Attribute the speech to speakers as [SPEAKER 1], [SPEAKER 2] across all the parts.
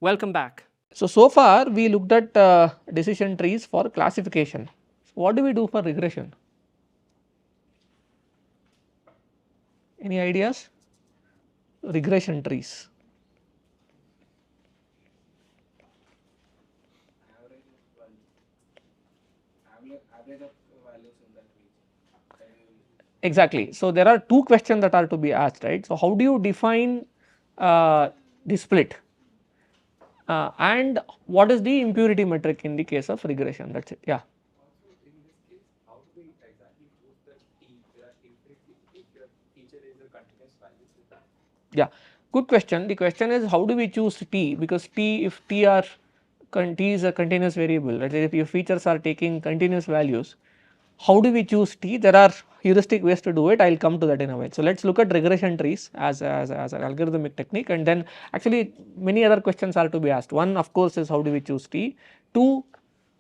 [SPEAKER 1] Welcome back. So far we looked at decision trees for classification. So what do we do for regression? Any ideas? Regression trees. Exactly. So there are two questions that are to be asked, right? So how do you define the split? And what is the impurity metric in the case of regression? That's it. Yeah. Yeah, good question. The question is how do we choose t, because t, if t are t is a continuous variable, right? If your features are taking continuous values, how do we choose t? There are heuristic ways to do it. I will come to that in a while. So let us look at regression trees as an algorithmic technique, and then actually many other questions are to be asked. One of course is how do we choose t. Two,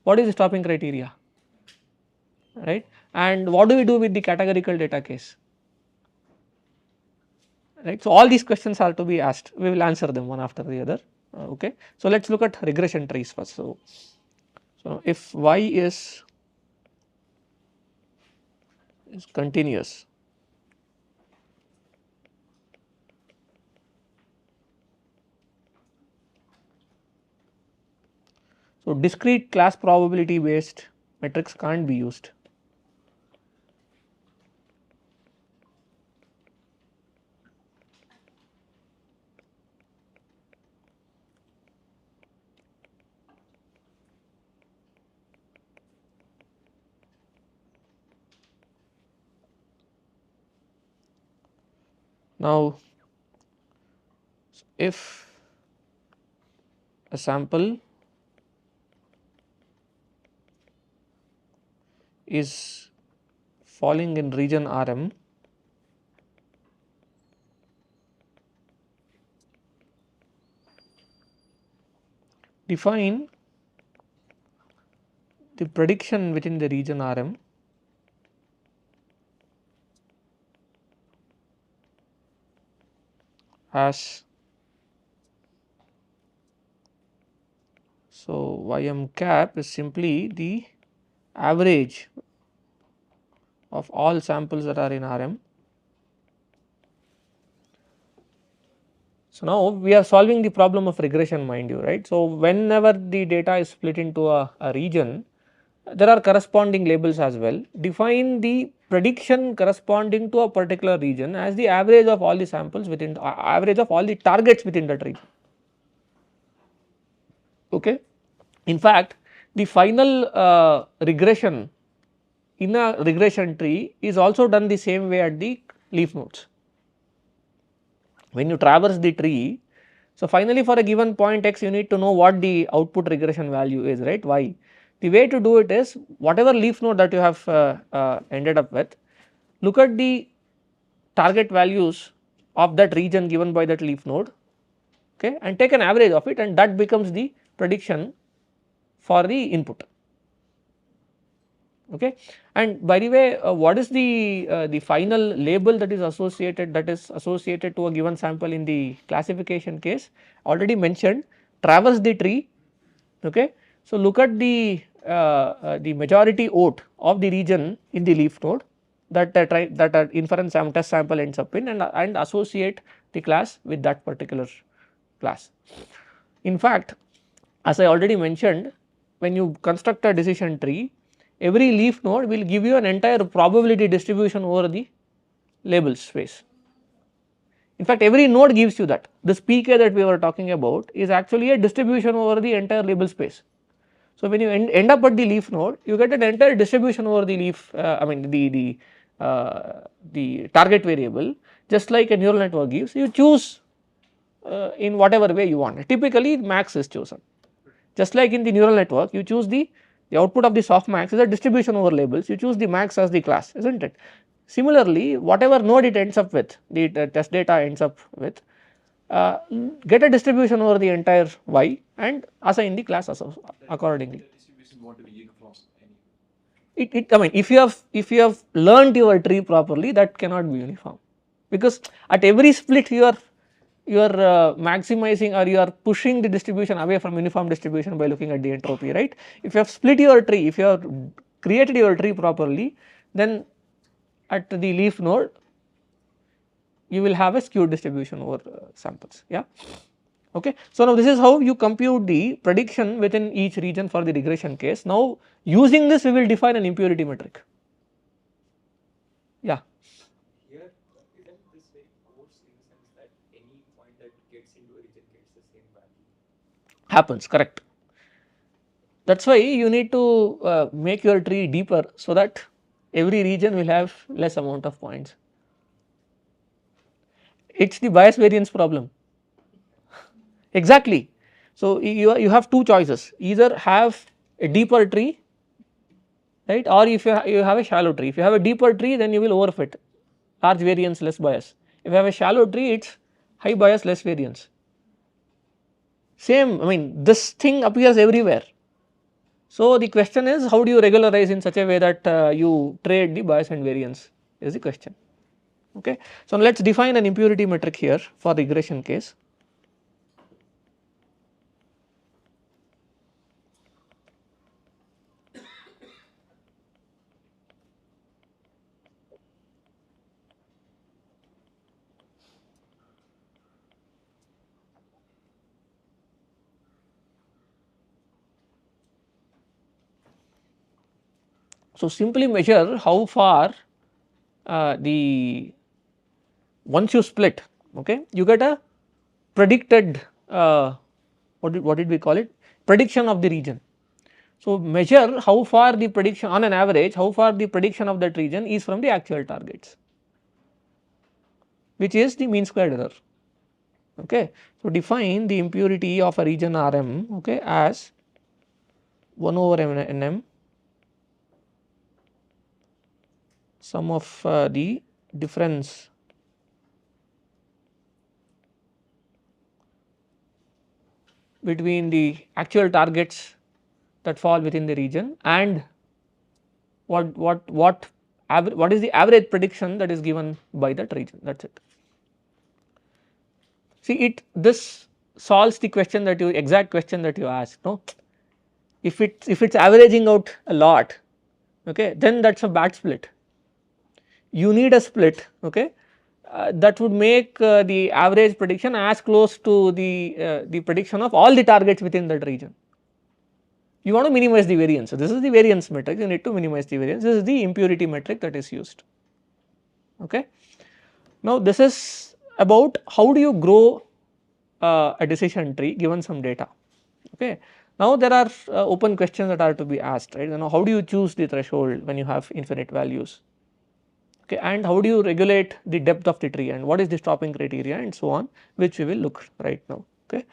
[SPEAKER 1] what is the stopping criteria, right? And what do we do with the categorical data case? Right. So all these questions are to be asked. We will answer them one after the other. Okay. So let us look at regression trees first. So if y is continuous, so discrete class probability based metrics can't be used. Now if a sample is falling in region Rm, define the prediction within the region Rm as, so ym cap is simply the average of all samples that are in Rm. So now we are solving the problem of regression, mind you, right. So whenever the data is split into a region, there are corresponding labels as well. Define the prediction corresponding to a particular region as the average of all the samples within average of all the targets within that region. Okay. In fact, the final regression in a regression tree is also done the same way at the leaf nodes. When you traverse the tree, so finally for a given point x you need to know what the output regression value is, right, y. The way to do it is whatever leaf node that you have ended up with, look at the target values of that region given by that leaf node, okay, and take an average of it, and that becomes the prediction for the input. Okay. And by the way, what is the final label that is associated to a given sample in the classification case? Already mentioned, traverse the tree. Okay. So look at the majority oat of the region in the leaf node that inference test sample ends up in, and associate the class with that particular class. In fact, as I already mentioned, when you construct a decision tree, every leaf node will give you an entire probability distribution over the label space. In fact, every node gives you that. This pk that we were talking about is actually a distribution over the entire label space. So when you end up at the leaf node, you get an entire distribution over the leaf, the target variable, just like a neural network gives. You choose in whatever way you want. Typically max is chosen. Just like in the neural network, you choose the output of the softmax is a distribution over labels, you choose the max as the class, isn't it? Similarly, whatever node it ends up with, the test data ends up with, get a distribution over the entire y and assign the class accordingly. I mean, if you have learned your tree properly, that cannot be uniform, because at every split you are you are maximizing or you are pushing the distribution away from uniform distribution by looking at the entropy, right. If you have split your tree, if you have created your tree properly, then at the leaf node you will have a skewed distribution over samples, yeah. Okay. So, now this is how you compute the prediction within each region for the regression case. Now, using this we will define an impurity metric, yeah.
[SPEAKER 2] Here, isn't this very coarse in the sense that any point that gets into a region gets the same value?
[SPEAKER 1] Happens, correct. That is why you need to make your tree deeper so that every region will have less amount of points. It is the bias variance problem, exactly. So, you have two choices, either have a deeper tree, right, or if you have a shallow tree. If you have a deeper tree, then you will overfit, large variance, less bias. If you have a shallow tree, it is high bias, less variance. Same, I mean this thing appears everywhere. So, the question is, how do you regularize in such a way that you trade the bias and variance is the question, okay. So, let us define an impurity metric here for regression case. So, simply measure how far the once you split, okay, you get a predicted what did we call it, prediction of the region. So, measure how far the prediction on an average, how far the prediction of that region is from the actual targets, which is the mean squared error, okay. So, define the impurity of a region Rm, okay, as 1 over Nm sum of the difference between the actual targets that fall within the region and what is the average prediction that is given by that region, that is it. See, this solves the question that you, exact question that you asked, no. If it's averaging out a lot, okay, then that is a bad split. You need a split, okay, that would make the average prediction as close to the prediction of all the targets within that region. You want to minimize the variance. So, this is the variance metric, you need to minimize the variance. This is the impurity metric that is used, okay. Now, this is about how do you grow a decision tree given some data, okay. Now, there are open questions that are to be asked, right. You know, how do you choose the threshold when you have infinite values, okay, and how do you regulate the depth of the tree and what is the stopping criteria and so on, which we will look right now, okay.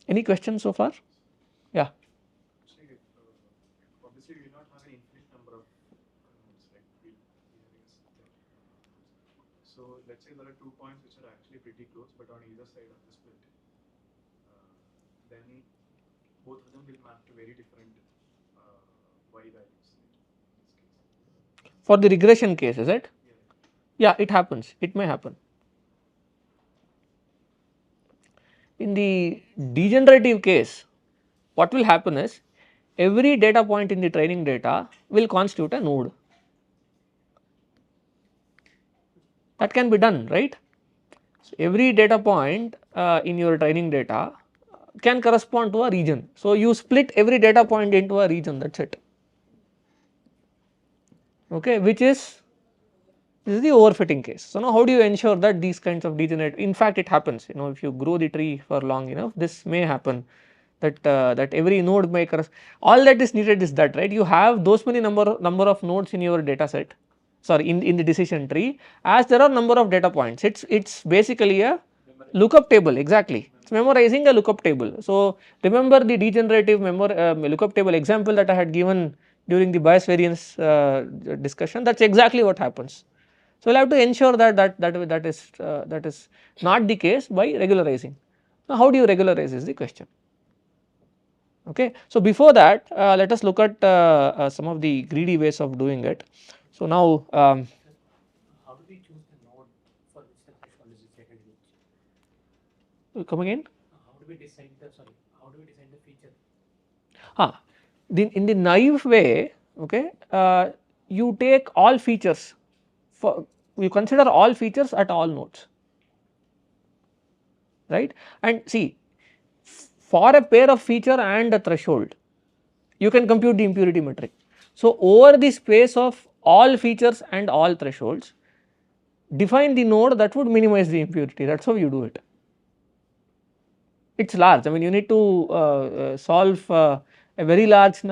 [SPEAKER 1] Any questions so far? Yeah.
[SPEAKER 2] Obviously, we will not have an infinite number of nodes, like so let's say there are 2 points which are actually pretty close, but on either side of the split, then both of them will map to very different y values in this case.
[SPEAKER 1] For the regression case, is it? Yeah, it happens, it may happen. In the degenerative case, what will happen is every data point in the training data will constitute a node. That can be done, right. So, every data point in your training data can correspond to a region. So, you split every data point into a region, that is it, okay, which is this is the overfitting case. So, now how do you ensure that these kinds of degenerate, in fact it happens, you know, if you grow the tree for long enough, this may happen, that that every node may all that is needed is that, right, you have those many number of nodes in your data set, sorry, in the decision tree, as there are number of data points. It's basically a lookup table, exactly, it's memorizing a lookup table. So, remember the degenerative lookup table example that I had given during the bias variance discussion, that is exactly what happens. So, we will have to ensure that is not the case by regularizing. Now, how do you regularize is the question, okay. So, before that let us look at some of the greedy ways of doing it. So, now
[SPEAKER 3] How do we choose the node for which the threshold is detected?
[SPEAKER 1] Come again?
[SPEAKER 3] How do we decide the feature?
[SPEAKER 1] In the naive way, okay, you take all features, for you consider all features at all nodes, right, and see, for a pair of feature and a threshold you can compute the impurity metric. So, over the space of all features and all thresholds, define the node that would minimize the impurity, that is how you do it. It is large, I mean you need to solve a very large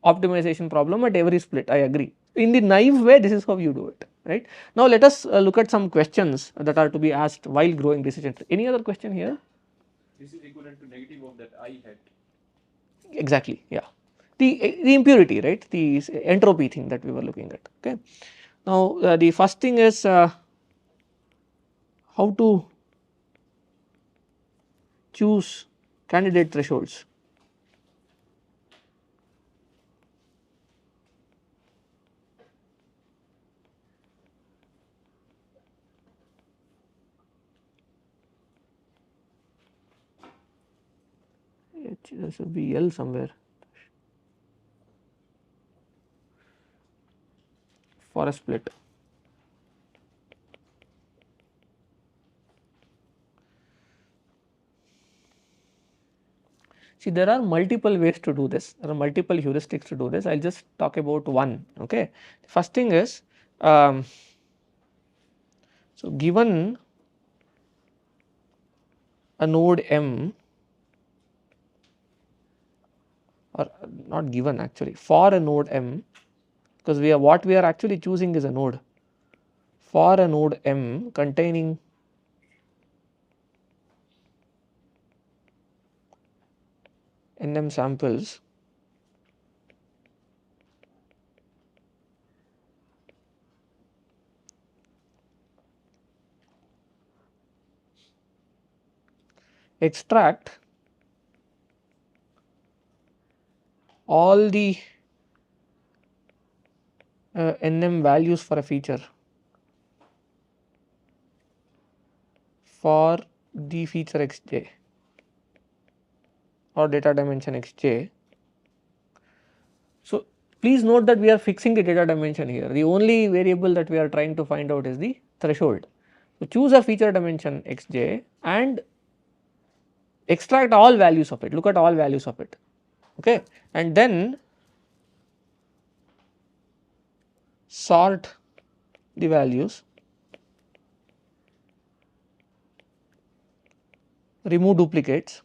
[SPEAKER 1] optimization problem at every split, I agree. In the naive way, this is how you do it, right. Now, let us look at some questions that are to be asked while growing decision tree. Any other question here?
[SPEAKER 2] This is equivalent to negative of that I hat.
[SPEAKER 1] Exactly, yeah. The impurity, right, the entropy thing that we were looking at, okay. Now, the first thing is how to choose candidate thresholds. There should be L somewhere for a split. See, there are multiple ways to do this, there are multiple heuristics to do this, I will just talk about one, okay. The first thing is, so given a node M, or not given actually, for a node M, because what we are actually choosing is a node, for a node M containing NM samples, extract all the NM values for a feature for the feature xj or data dimension xj. So, please note that we are fixing the data dimension here, the only variable that we are trying to find out is the threshold. So, choose a feature dimension xj and extract all values of it, look at all values of it, okay, and then sort the values, remove duplicates,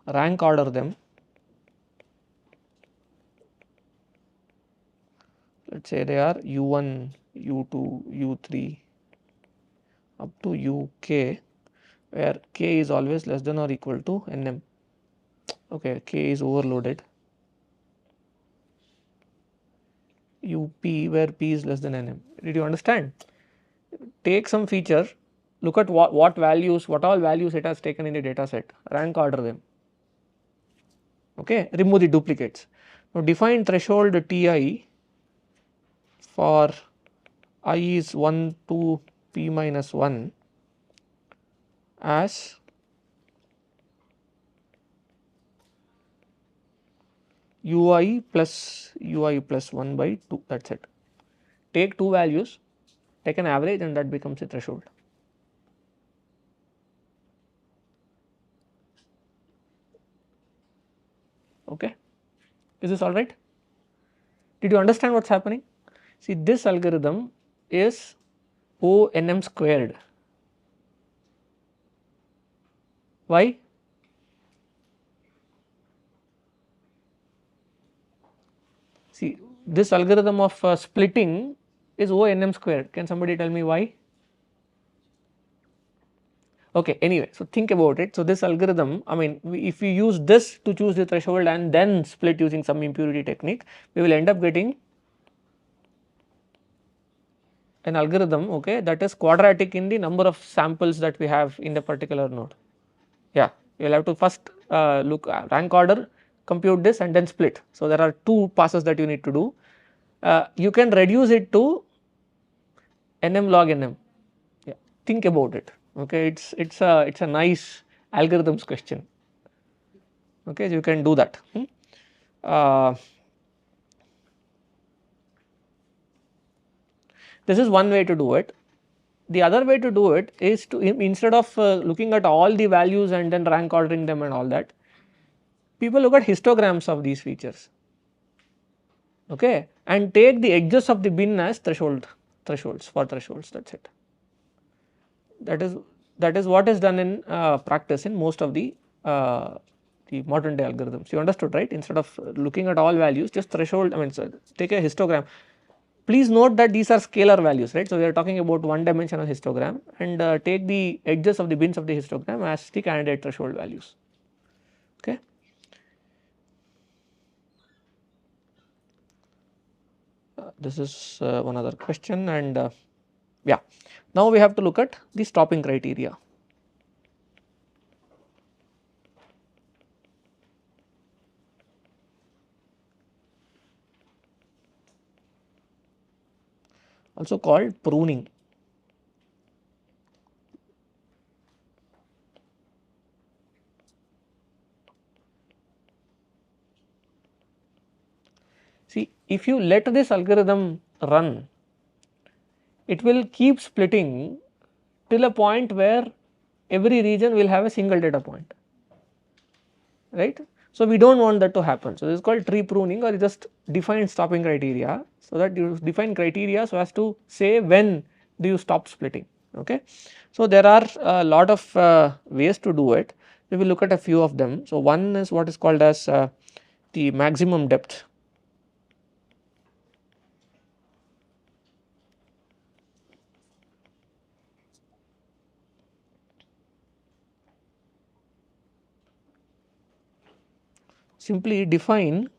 [SPEAKER 1] rank order them, let us say they are u1, u2, u3 up to uk, where k is always less than or equal to nm, okay, k is overloaded, up where p is less than nm. Did you understand? Take some feature, look at what all values it has taken in the data set, rank order them, okay, remove the duplicates. Now, define threshold Ti for I is 1 to p minus 1 as ui plus 1 by 2, that is it. Take two values, take an average and that becomes a threshold. Okay, is this all right? Did you understand what is happening? See, this algorithm is ONM squared. Why? See, this algorithm of splitting is ONM squared. Can somebody tell me why? Okay, anyway, so think about it. So, this algorithm, I mean, if we use this to choose the threshold and then split using some impurity technique, we will end up getting an algorithm, okay, that is quadratic in the number of samples that we have in the particular node. Yeah, you will have to first look rank order, compute this and then split. So, there are two passes that you need to do. You can reduce it to nm log nm. Yeah, think about it. Okay, it's a nice algorithms question. Okay, so you can do that. Uh, this is one way to do it. The other way to do it is to instead of looking at all the values and then rank ordering them and all that, people look at histograms of these features, okay, and take the edges of the bin as thresholds for thresholds. That's it. That is what is done in practice in most of the modern day algorithms. You understood, right? Instead of looking at all values, just threshold. I mean, so take a histogram. Please note that these are scalar values, right? So, we are talking about one dimensional histogram and take the edges of the bins of the histogram as the candidate threshold values. Okay. This is one other question, and yeah, now we have to look at the stopping criteria. Also called pruning. See, if you let this algorithm run, it will keep splitting till a point where every region will have a single data point, right. So, we do not want that to happen. So, this is called tree pruning, or you just define stopping criteria. So, that you define criteria so as to say when do you stop splitting. Okay. So, there are a lot of ways to do it. We will look at a few of them. So, one is what is called as the maximum depth. Simply define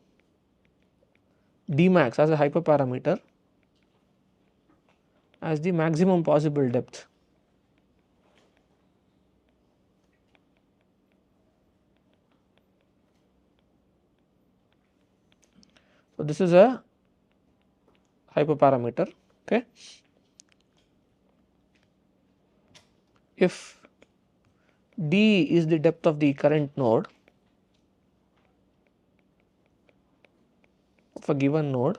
[SPEAKER 1] Dmax as a hyperparameter as the maximum possible depth. So, this is a hyperparameter. Okay. If D is the depth of the current node of a given node,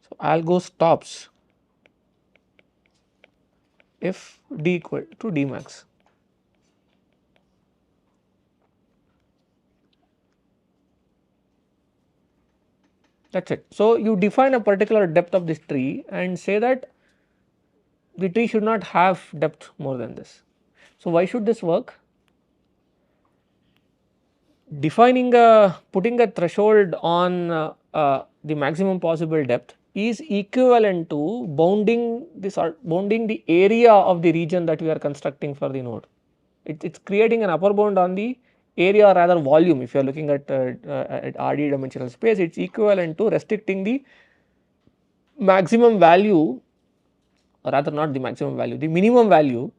[SPEAKER 1] so algo stops if D equal to D max. That is it. So, you define a particular depth of this tree and say that the tree should not have depth more than this. So, why should this work? Defining putting a threshold on the maximum possible depth is equivalent to bounding the area of the region that we are constructing for the node. It is creating an upper bound on the area, or rather volume. If you are looking at RD dimensional space, it is equivalent to restricting the maximum value, or rather not the maximum value, the minimum value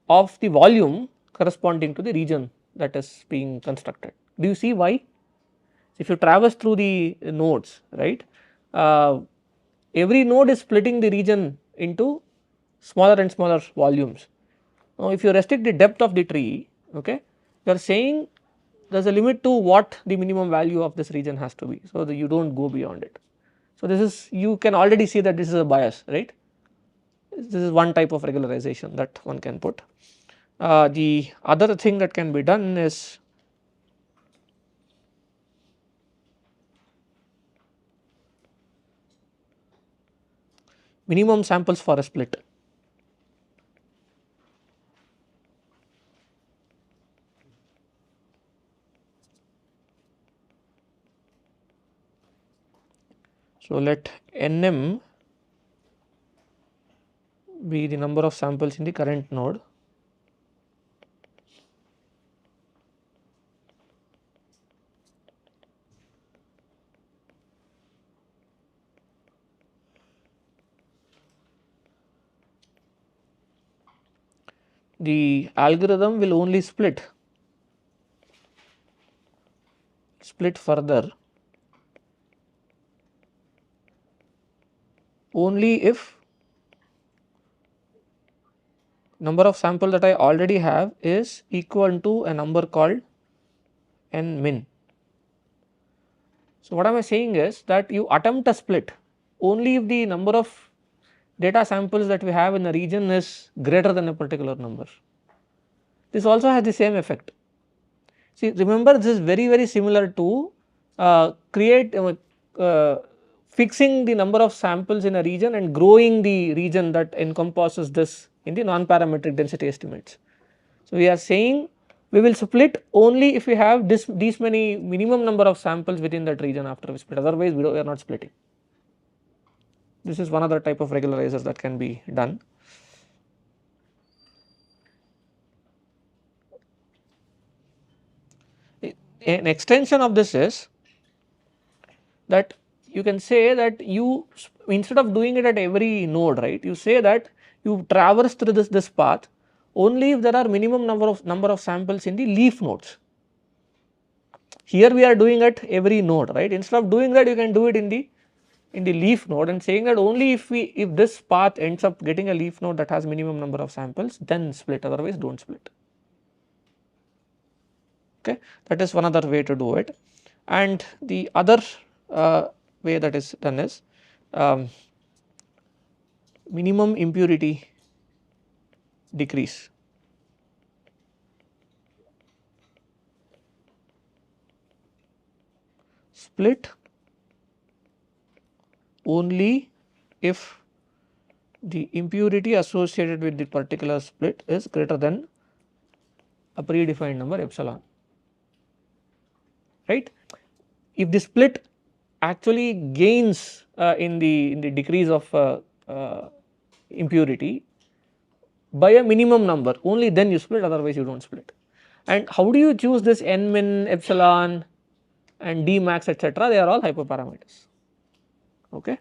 [SPEAKER 1] of the volume corresponding to the region that is being constructed. Do you see why? If you traverse through the nodes, right, every node is splitting the region into smaller and smaller volumes. Now, if you restrict the depth of the tree, okay, you are saying there is a limit to what the minimum value of this region has to be. So, that you do not go beyond it. So, this is, you can already see that this is a bias, right. This is one type of regularization that one can put. The other thing that can be done is minimum samples for a split. So, let Nm be the number of samples in the current node, the algorithm will only split further only if number of samples that I already have is equal to a number called n min. So, what am I saying is that you attempt a split only if the number of data samples that we have in a region is greater than a particular number. This also has the same effect. See, remember, this is very similar to fixing the number of samples in a region and growing the region that encompasses this in the non-parametric density estimates. So, we are saying we will split only if we have these many minimum number of samples within that region after we split, otherwise we are not splitting. This is one other type of regularizers that can be done. An extension of this is that you can say that you, instead of doing it at every node, right, you say that you traverse through this path only if there are minimum number of samples in the leaf nodes. Here we are doing at every node, right. Instead of doing that, you can do it in the leaf node and saying that only if this path ends up getting a leaf node that has minimum number of samples, then split, otherwise do not split. Okay, that is one other way to do it. And the other way that is done is minimum impurity decrease. Split only if the impurity associated with the particular split is greater than a predefined number epsilon, right. If the split actually gains in the decrease of impurity by a minimum number, only then you split, otherwise you do not split. And how do you choose this n min, epsilon and d max, etc.? They are all hyperparameters. Okay.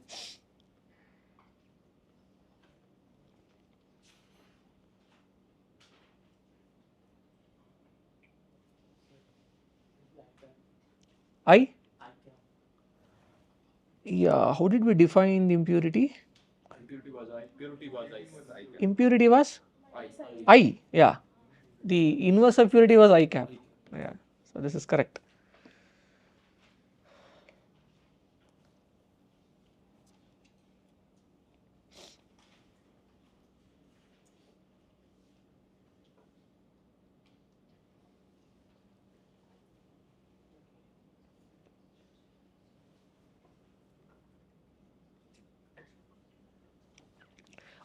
[SPEAKER 1] I? Yeah, how did we define the impurity?
[SPEAKER 2] Impurity was I.
[SPEAKER 1] Impurity was I, yeah. The inverse of purity was I cap. Yeah, so this is correct.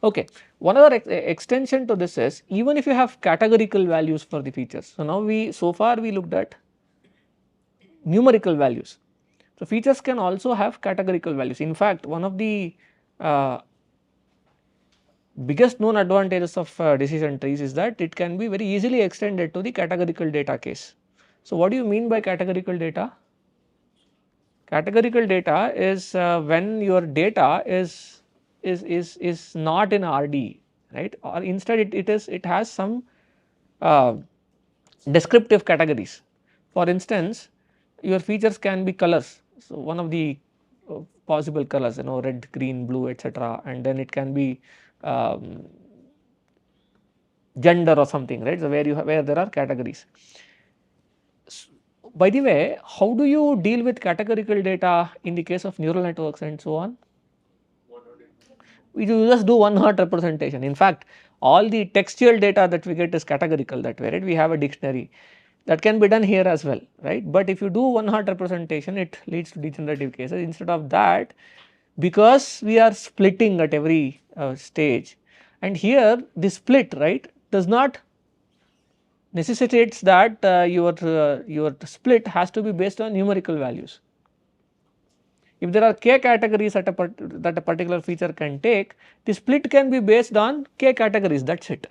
[SPEAKER 1] Okay, one other extension to this is, even if you have categorical values for the features. So now so far we looked at numerical values. So features can also have categorical values. In fact, one of the biggest known advantages of decision trees is that it can be very easily extended to the categorical data case. So what do you mean by categorical data? Categorical data is when your data is not in RD, right, or instead it has some descriptive categories. For instance, your features can be colors. So one of the possible colors, red, green, blue, etc., and then it can be gender or something, right. So where there are categories. By the way, how do you deal with categorical data in the case of neural networks and so on? We just do one hot representation. In fact, all the textual data that we get is categorical that way, right. We have a dictionary that can be done here as well, right. But if you do one hot representation, it leads to degenerative cases. Instead of that, because we are splitting at every stage, and here the split, right, does not necessitates that your split has to be based on numerical values. If there are k categories that a particular feature can take, the split can be based on k categories, that is it.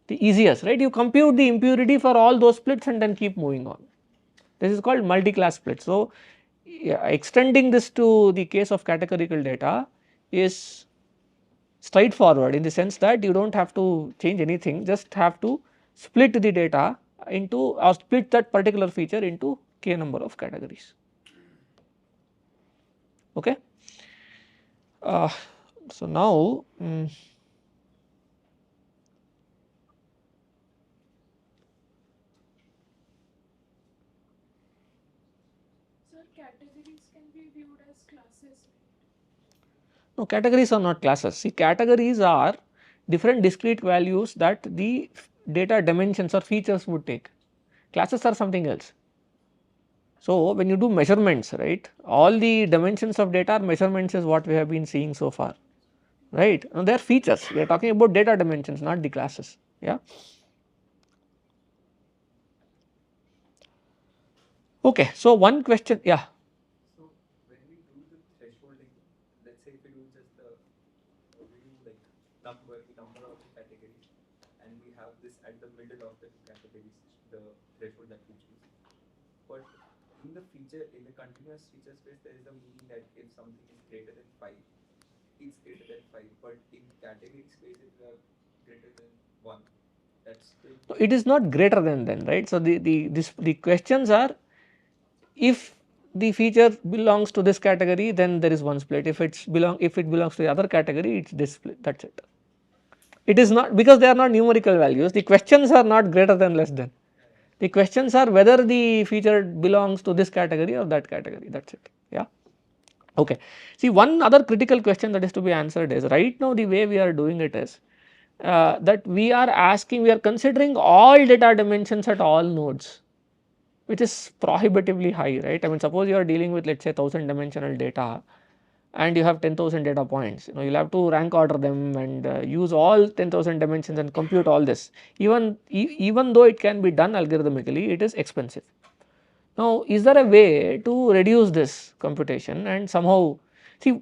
[SPEAKER 1] The easiest, right, you compute the impurity for all those splits and then keep moving on. This is called multi-class split. So, yeah, extending this to the case of categorical data is straightforward in the sense that you do not have to change anything, just have to split the data into or split that particular feature into k number of categories. Okay. So now
[SPEAKER 4] Sir, categories can be viewed as classes.
[SPEAKER 1] no, categories are not classes. See, categories are different discrete values that the data dimensions or features would take. Classes are something else. So, when you do measurements, right, all the dimensions of data are measurements is what we have been seeing so far, right. Now, they are features, we are talking about data dimensions, not the classes. Yeah. Okay. So, one question, yeah.
[SPEAKER 2] So when we do the thresholding, let's say if we do just the like number of the categories, and we have this at the middle of the two categories, the threshold that we choose. But in the feature, in the continuous feature space, there is a meaning that if something is greater than 5, it's greater than 5. But in category space, if we are greater than 1, that's still.
[SPEAKER 1] It is not greater than then, right. So, the questions are, if the feature belongs to this category, then there is one split. If it belongs to the other category, it's this split. That's it. It is not, because they are not numerical values. The questions are not greater than, less than. The questions are whether the feature belongs to this category or that category. That's it. Yeah. Okay. See, one other critical question that is to be answered is, right now the way we are doing it is that we are considering all data dimensions at all nodes, which is prohibitively high, right. I mean, suppose you are dealing with, let us say, 1000 dimensional data and you have 10,000 data points, you will have to rank order them and use all 10,000 dimensions and compute all this. Even though it can be done algorithmically, it is expensive. Now, is there a way to reduce this computation and somehow, see,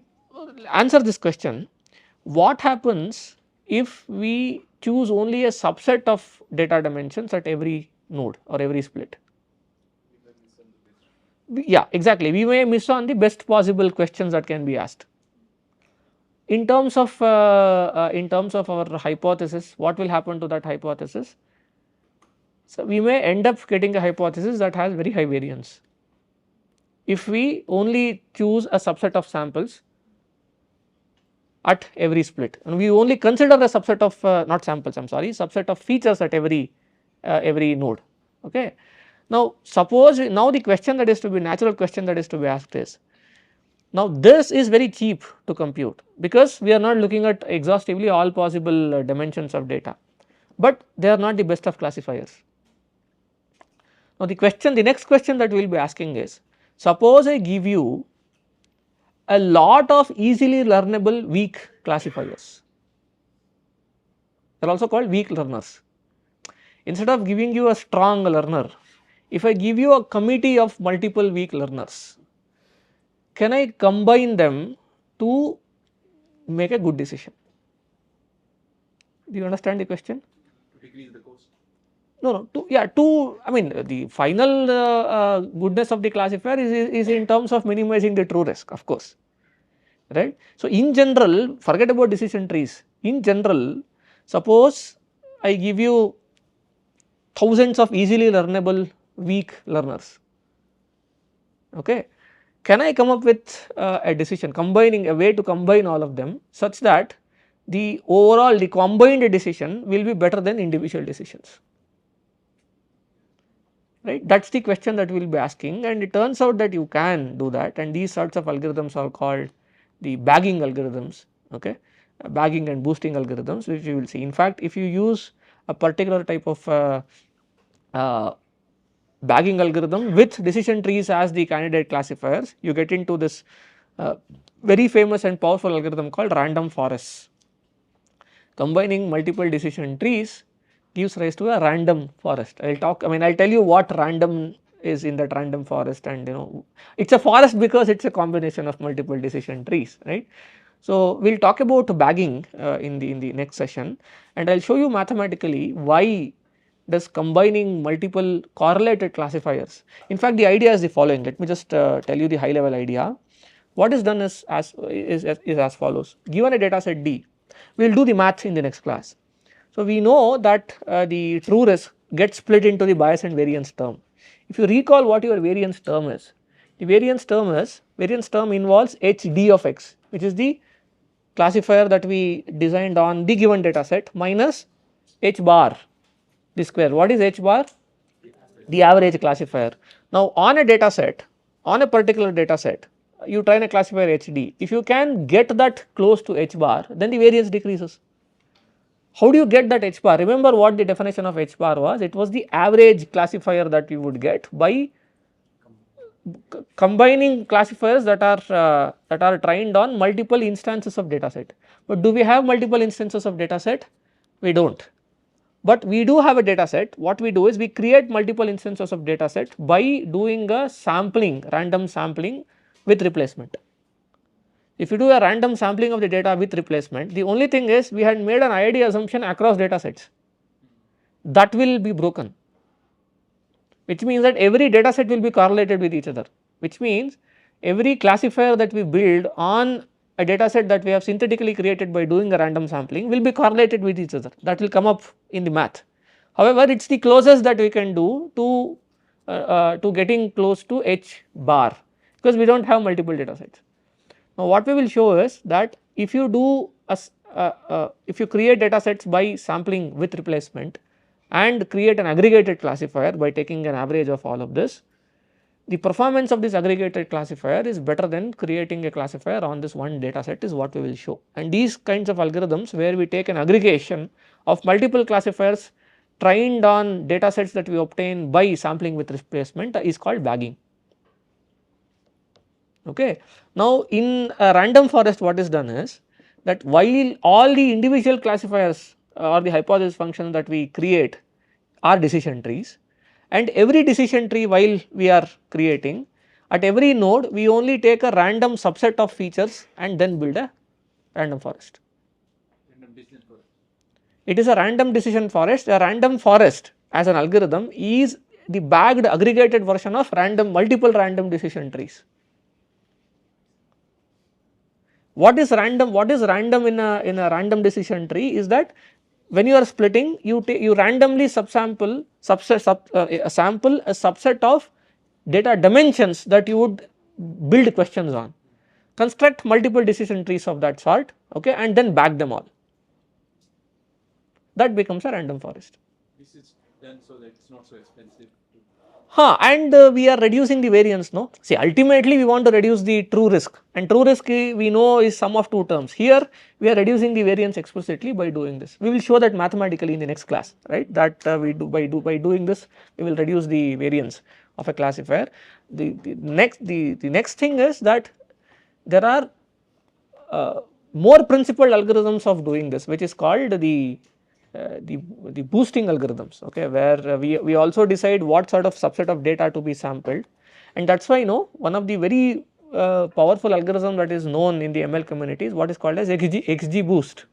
[SPEAKER 1] answer this question, what happens if we choose only a subset of data dimensions at every node or every split? Yeah, exactly, we may miss on the best possible questions that can be asked. In terms of our hypothesis, what will happen to that hypothesis? So, we may end up getting a hypothesis that has very high variance. If we only choose a subset of samples at every split, and we only consider a subset of not samples, I am sorry, subset of features at every node. Okay. Now, suppose now the question that is to be natural question that is to be asked is, now this is very cheap to compute because we are not looking at exhaustively all possible dimensions of data, but they are not the best of classifiers. Now, the next question that we will be asking is, suppose I give you a lot of easily learnable weak classifiers, they are also called weak learners. Instead of giving you a strong learner, if I give you a committee of multiple weak learners, can I combine them to make a good decision? Do you understand the question?
[SPEAKER 2] To decrease the cost.
[SPEAKER 1] No, I mean, the final goodness of the classifier is in terms of minimizing the true risk, of course, right. So, in general, forget about decision trees. In general, suppose I give you thousands of easily learnable weak learners, okay. Can I come up with a decision, combining a way to combine all of them such that the combined decision will be better than individual decisions, right. That is the question that we will be asking, and it turns out that you can do that, and these sorts of algorithms are called the bagging algorithms, okay, bagging and boosting algorithms, which you will see. In fact, if you use a particular type of bagging algorithm with decision trees as the candidate classifiers, you get into this very famous and powerful algorithm called random forests. Combining multiple decision trees gives rise to a random forest. I will tell you what random is in that random forest, and it's a forest because it's a combination of multiple decision trees, right. So, we will talk about bagging in the next session, and I will show you mathematically why does combining multiple correlated classifiers. In fact, the idea is the following. Let me just tell you the high level idea. What is done is as follows. Given a data set D, We will do the math in the next class. So, we know that the true risk gets split into the bias and variance term. If you recall what your variance term is, the variance term involves HD of x, which is the classifier that we designed on the given data set, minus h bar, the square. What is h bar? The average classifier. Now, on a data set, on a particular data set, you train a classifier HD. If you can get that close to h bar, then the variance decreases. How do you get that h bar? Remember what the definition of h bar was? It was the average classifier that you would get by combining classifiers that are trained on multiple instances of data set. But do we have multiple instances of data set? We do not. But we do have a data set. What we do is we create multiple instances of data set by doing a sampling, random sampling with replacement. If you do a random sampling of the data with replacement, the only thing is we had made an IID assumption across data sets. That will be broken, which means that every data set will be correlated with each other, which means every classifier that we build on a data set that we have synthetically created by doing a random sampling will be correlated with each other. That will come up in the math. However, it is the closest that we can do to getting close to h bar, because we do not have multiple data sets. Now, what we will show is that if you do if you create data sets by sampling with replacement and create an aggregated classifier by taking an average of all of this, the performance of this aggregated classifier is better than creating a classifier on this one data set, is what we will show. And these kinds of algorithms where we take an aggregation of multiple classifiers trained on data sets that we obtain by sampling with replacement is called bagging. Okay. Now, in a random forest, what is done is that while all the individual classifiers or the hypothesis functions that we create are decision trees, and every decision tree while we are creating, at every node we only take a random subset of features and then build a random forest. It is a random decision forest. A random forest as an algorithm is the bagged aggregated version of multiple random decision trees. What is random? What is random in a random decision tree is that when you are splitting, you randomly sample a subset of data dimensions that you would build questions on, construct multiple decision trees of that sort, okay, and then bag them all. That becomes a random forest.
[SPEAKER 2] This is done so that it's not so expensive.
[SPEAKER 1] And we are reducing the variance, no. See, ultimately we want to reduce the true risk, and true risk we know is sum of two terms. Here we are reducing the variance explicitly by doing this. We will show that mathematically in the next class, right, that we do by doing this we will reduce the variance of a classifier. The next thing is that there are more principled algorithms of doing this, which is called the boosting algorithms, okay, where we also decide what sort of subset of data to be sampled, and that is why one of the very powerful algorithm that is known in the ML community is what is called as XG boost.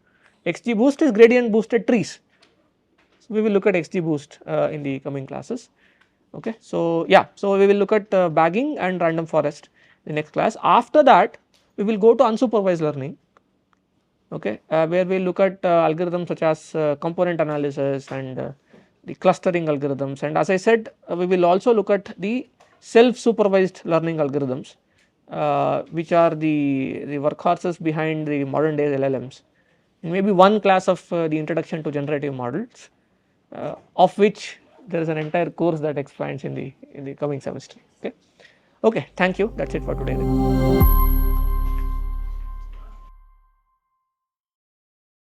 [SPEAKER 1] XG boost is gradient boosted trees. So, we will look at XG boost in the coming classes. Okay. So, yeah, so we will look at bagging and random forest in the next class. After that we will go to unsupervised learning, okay, where we look at algorithms such as component analysis and the clustering algorithms, and as I said we will also look at the self supervised learning algorithms, which are the workhorses behind the modern day LLMs, and maybe one class of the introduction to generative models, of which there is an entire course that expands in the coming semester. Okay, thank you. That is it for today.